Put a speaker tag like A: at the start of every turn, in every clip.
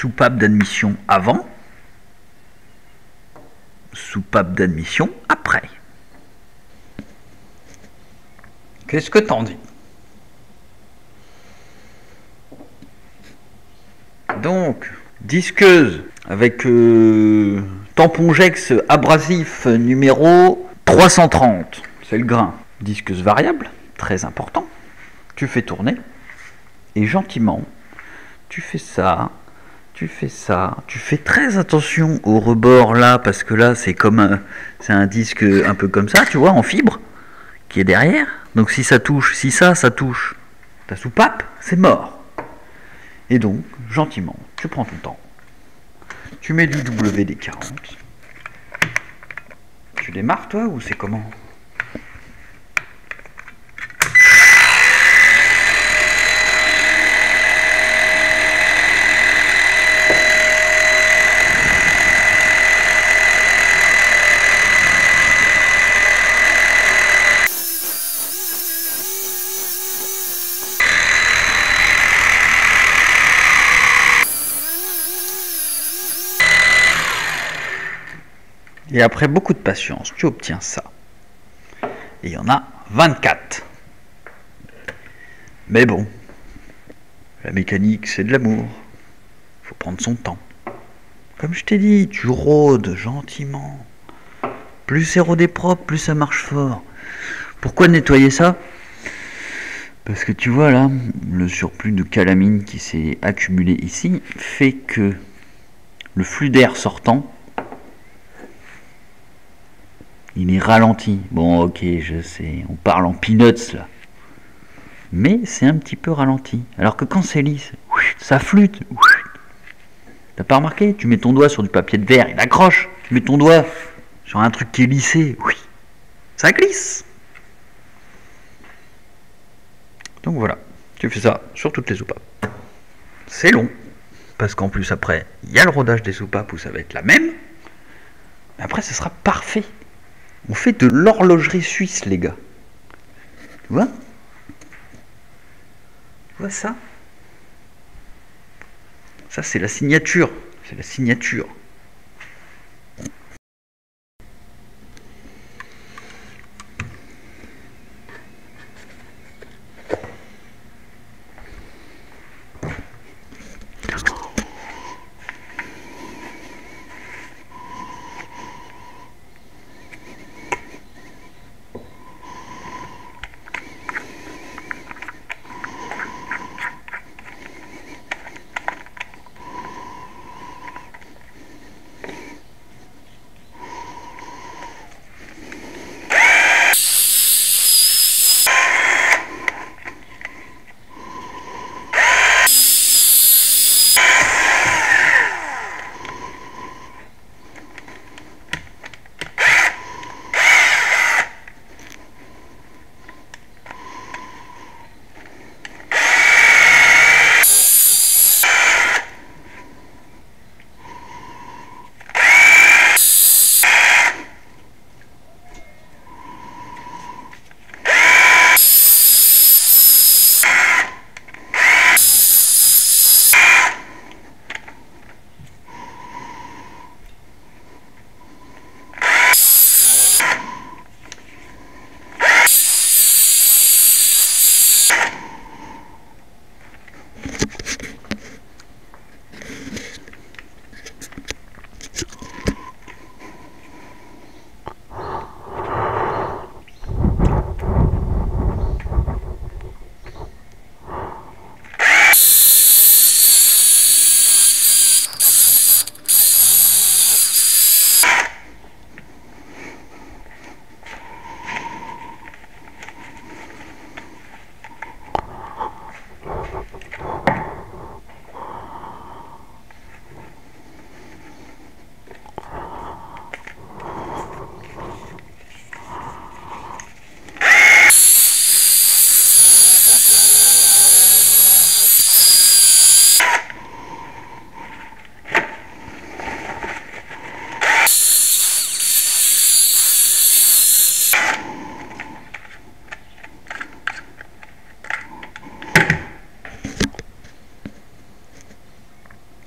A: soupape d'admission avant, soupape d'admission après. Qu'est-ce que t'en dis? Donc, disqueuse avec tampongex abrasif numéro 330. C'est le grain. Disqueuse variable, très important. Tu fais tourner et gentiment, tu fais ça, tu fais ça. Tu fais très attention au rebord là parce que là c'est comme c'est un disque un peu comme ça, tu vois, en fibre qui est derrière. Donc si ça touche, si ça touche ta soupape, c'est mort. Et donc, gentiment, tu prends ton temps. Tu mets du WD-40. Tu démarres toi ou c'est comment? Et après beaucoup de patience, tu obtiens ça. Et il y en a 24. Mais bon, la mécanique, c'est de l'amour. Il faut prendre son temps. Comme je t'ai dit, tu rôdes gentiment. Plus c'est rodé propre, plus ça marche fort. Pourquoi nettoyer ça? Parce que tu vois là, le surplus de calamine qui s'est accumulé ici fait que le flux d'air sortant, il est ralenti. Bon, ok, je sais, on parle en peanuts là. Mais c'est un petit peu ralenti. Alors que quand c'est lisse, ça flûte. T'as pas remarqué? Tu mets ton doigt sur du papier de verre, il accroche. Tu mets ton doigt sur un truc qui est lissé, ça glisse. Donc voilà, tu fais ça sur toutes les soupapes. C'est long, parce qu'en plus après, il y a le rodage des soupapes où ça va être la même. Mais après, ce sera parfait. On fait de l'horlogerie suisse, les gars. Tu vois? Tu vois ça? Ça, c'est la signature. C'est la signature.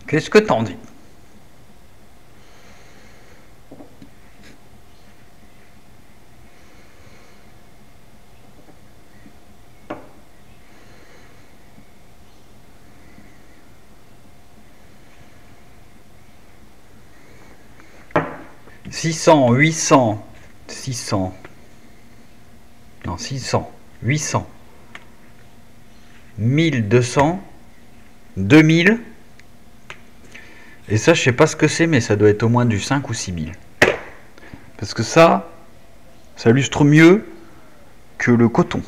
A: Qu'est-ce que t'en dis? « 600, 800, 600, non 600, 800, 1200, 2000, et ça je sais pas ce que c'est, mais ça doit être au moins du 5 ou 6000. Parce que ça lustre mieux que le coton.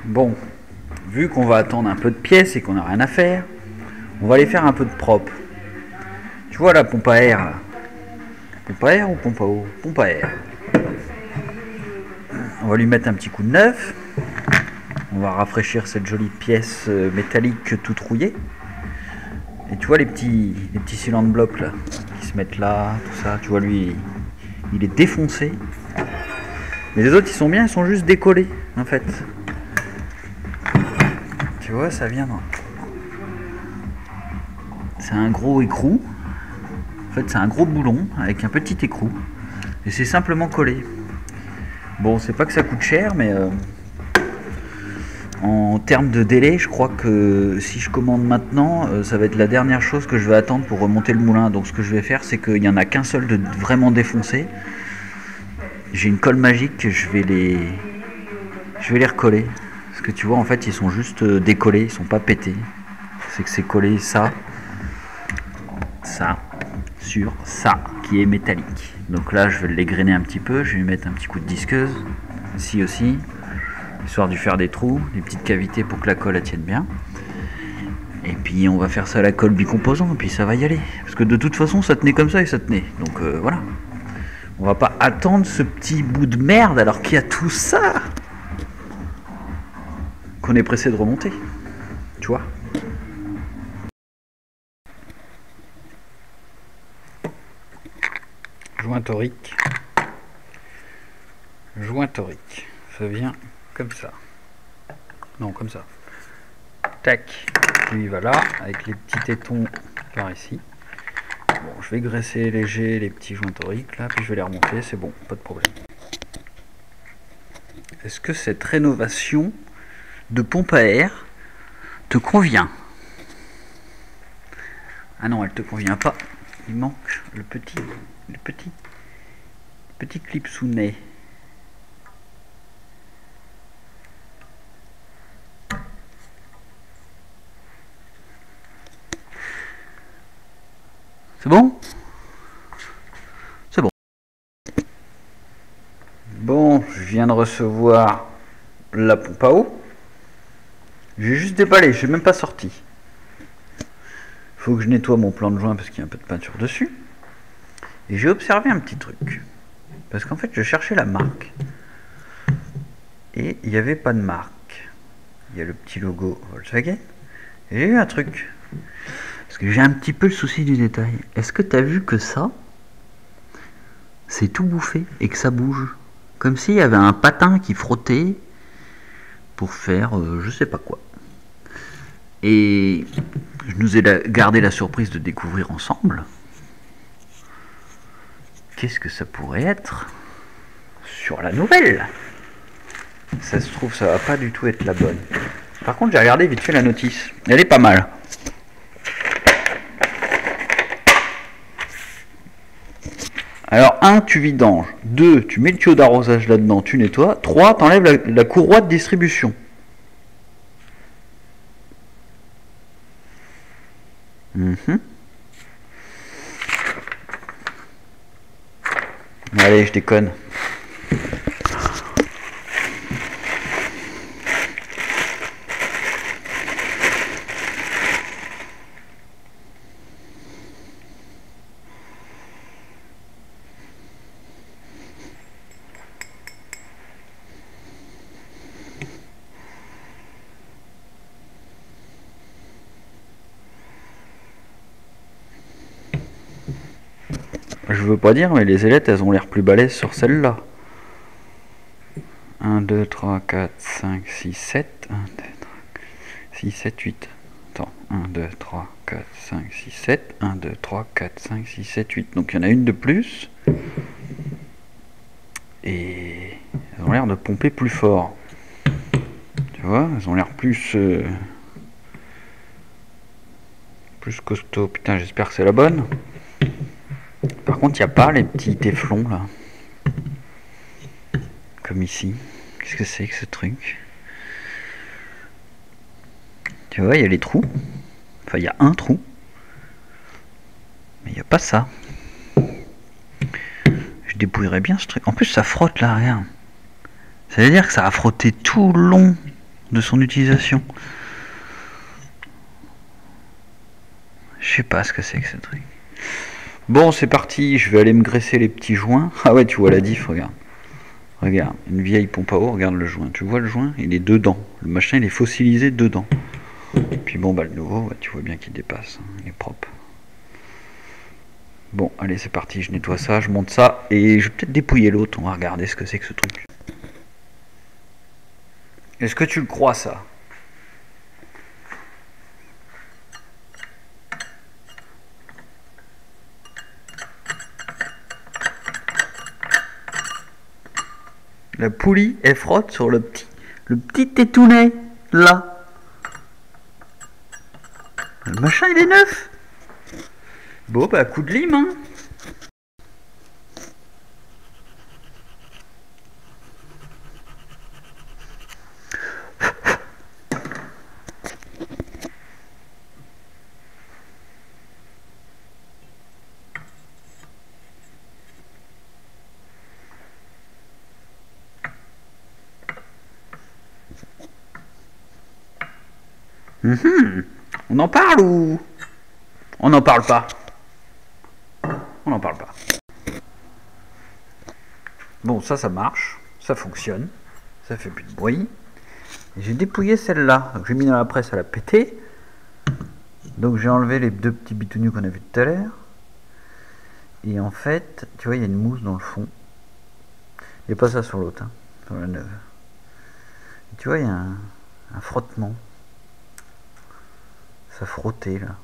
A: Bon, vu qu'on va attendre un peu de pièces et qu'on n'a rien à faire, on va aller faire un peu de propre. Tu vois la pompe à air là. Pompe à air ou pompe à eau? Pompe à air. On va lui mettre un petit coup de neuf. On va rafraîchir cette jolie pièce métallique toute rouillée. Et tu vois les petits cylindres blocs là, qui se mettent là, tout ça, tu vois lui, il est défoncé. Mais les autres ils sont bien, ils sont juste décollés en fait. Tu vois, ça vient dans... C'est un gros écrou. En fait, c'est un gros boulon avec un petit écrou. Et c'est simplement collé. Bon, c'est pas que ça coûte cher, mais... en termes de délai, je crois que si je commande maintenant, ça va être la dernière chose que je vais attendre pour remonter le moulin. Donc ce que je vais faire, c'est qu'il n'y en a qu'un seul de vraiment défoncé. J'ai une colle magique, je vais les recoller. Parce que tu vois, en fait, ils sont juste décollés, ils sont pas pétés. C'est que c'est collé ça sur ça qui est métallique. Donc là, je vais l'égrainer un petit peu, je vais lui mettre un petit coup de disqueuse, ici aussi, histoire de lui faire des trous, des petites cavités pour que la colle elle tienne bien. Et puis on va faire ça à la colle bicomposant, et puis ça va y aller. Parce que de toute façon, ça tenait comme ça et ça tenait. Donc voilà. On va pas attendre ce petit bout de merde alors qu'il y a tout ça qu'on est pressé de remonter. Tu vois? Joint torique. Joint torique. Ça vient comme ça. Non, comme ça. Tac. Lui il va là, avec les petits tétons par ici. Bon, je vais graisser léger les petits joints toriques là, puis je vais les remonter, c'est bon, pas de problème. Est-ce que cette rénovation de pompe à air te convient? Ah non, elle te convient pas. Il manque le petit clip sous nez. C'est bon? C'est bon. Bon, je viens de recevoir la pompe à eau. J'ai juste déballé, je n'ai même pas sorti. Il faut que je nettoie mon plan de joint parce qu'il y a un peu de peinture dessus. Et j'ai observé un petit truc. Parce qu'en fait, je cherchais la marque. Et il n'y avait pas de marque. Il y a le petit logo Volkswagen. Et j'ai eu un truc. Parce que j'ai un petit peu le souci du détail. Est-ce que tu as vu que ça, c'est tout bouffé et que ça bouge? Comme s'il y avait un patin qui frottait pour faire je sais pas quoi. Et je nous ai gardé la surprise de découvrir ensemble. Qu'est-ce que ça pourrait être sur la nouvelle? Ça se trouve, ça va pas du tout être la bonne. Par contre, j'ai regardé vite fait la notice. Elle est pas mal. Alors, 1, tu vidanges. 2, tu mets le tuyau d'arrosage là-dedans, tu nettoies. 3, tu enlèves la courroie de distribution. Allez, je déconne. je veux pas dire, mais les ailettes, elles ont l'air plus balèzes sur celle-là. 1, 2, 3, 4, 5, 6, 7. 1, 2, 3, 6, 7, 8. Attends, 1, 2, 3, 4, 5, 6, 7. 1, 2, 3, 4, 5, 6, 7, 8. Donc il y en a une de plus. Et elles ont l'air de pomper plus fort. Tu vois, elles ont l'air plus costaud. Putain, j'espère que c'est la bonne. Par contre, il n'y a pas les petits téflons là. Comme ici. Qu'est-ce que c'est que ce truc? Tu vois, il y a les trous. Enfin, il y a un trou. Mais il n'y a pas ça. Je dépouillerais bien ce truc. En plus, ça frotte là, regarde. Ça veut dire que ça a frotté tout le long de son utilisation. Je sais pas ce que c'est que ce truc. Bon, c'est parti. Je vais aller me graisser les petits joints. Ah ouais, tu vois la diff, regarde. Regarde, une vieille pompe à eau, regarde le joint. Tu vois le joint? Il est dedans. Le machin, il est fossilisé dedans. Et puis bon, bah le nouveau, bah, tu vois bien qu'il dépasse. Il est propre. Bon, allez, c'est parti. Je nettoie ça, je monte ça. Et je vais peut-être dépouiller l'autre. On va regarder ce que c'est que ce truc. Est-ce que tu le crois, ça? La poulie, elle frotte sur le petit tétounet, là. Le machin, il est neuf. Bon, bah, coup de lime, hein. On en parle ou on n'en parle pas? On n'en parle pas. Bon, ça marche, ça fonctionne, ça fait plus de bruit. J'ai dépouillé celle-là, donc j'ai mis dans la presse, elle a pété. Donc j'ai enlevé les deux petits bitounus qu'on a vu tout à l'heure. Et en fait, tu vois, il y a une mousse dans le fond. Il n'y a pas ça sur l'autre, hein, sur la neuve. Et tu vois, il y a un frottement. Ça frottait là.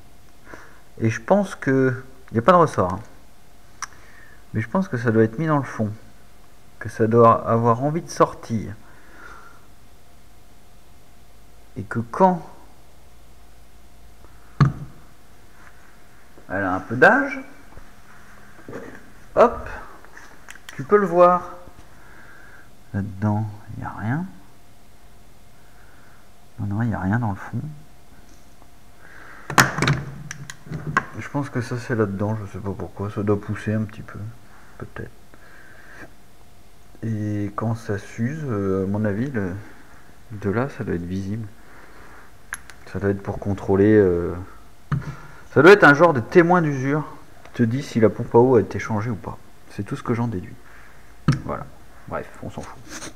A: Et je pense que... Il n'y a pas de ressort. Hein. Mais je pense que ça doit être mis dans le fond. Que ça doit avoir envie de sortir. Et que quand elle a un peu d'âge, hop, tu peux le voir. Là-dedans, il n'y a rien. Non, il n'y a rien dans le fond. Je pense que ça c'est là-dedans, je sais pas pourquoi, ça doit pousser un petit peu, peut-être. Et quand ça s'use, à mon avis, de là, ça doit être visible. Ça doit être pour contrôler... Ça doit être un genre de témoin d'usure qui te dit si la pompe à eau a été changée ou pas. C'est tout ce que j'en déduis. Voilà. Bref, on s'en fout.